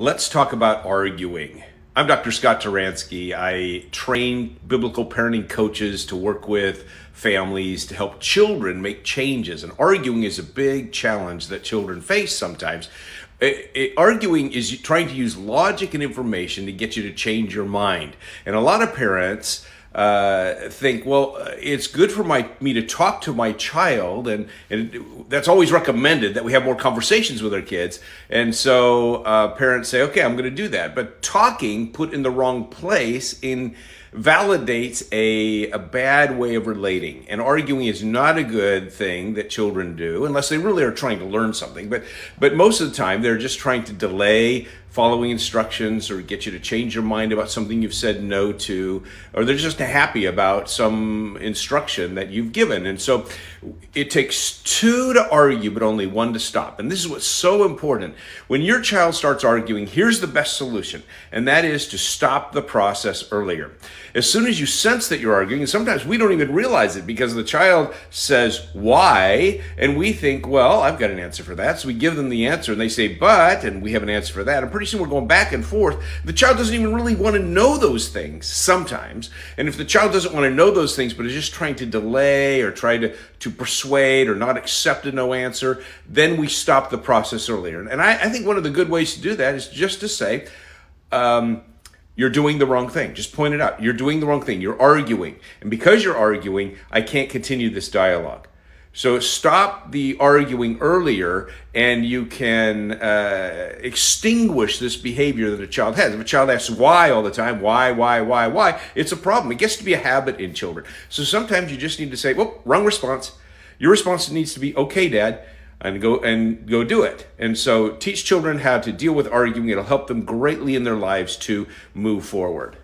Let's talk about arguing. I'm Dr. Scott Taransky. I train biblical parenting coaches to work with families to help children make changes. And arguing is a big challenge that children face sometimes. Arguing is trying to use logic and information to get you to change your mind. And a lot of parents think, well, it's good for me to talk to my child, and that's always recommended, that we have more conversations with our kids. And so parents say, okay, I'm going to do that. But talking put in the wrong place validates a bad way of relating. And arguing is not a good thing that children do unless they really are trying to learn something. But most of the time, they're just trying to delay following instructions or get you to change your mind about something you've said no to, or they're just happy about some instruction that you've given. And so it takes two to argue, but only one to stop. And this is what's so important. When your child starts arguing, here's the best solution, and that is to stop the process earlier. As soon as you sense that you're arguing, and sometimes we don't even realize it because the child says, why? And we think, well, I've got an answer for that. So we give them the answer and they say, but, and we have an answer for that. And pretty soon we're going back and forth. The child doesn't even really want to know those things sometimes. And if the child doesn't want to know those things, but is just trying to delay or try to persuade or not accept a no answer, then we stop the process earlier. And I think one of the good ways to do that is just to say, you're doing the wrong thing. Just point it out. You're doing the wrong thing. You're arguing. And because you're arguing, I can't continue this dialogue. So stop the arguing earlier, and you can extinguish this behavior that a child has. If a child asks why all the time, why, it's a problem. It gets to be a habit in children. So sometimes you just need to say, well, wrong response. Your response needs to be, okay, Dad, and go do it. And so teach children how to deal with arguing. It'll help them greatly in their lives to move forward.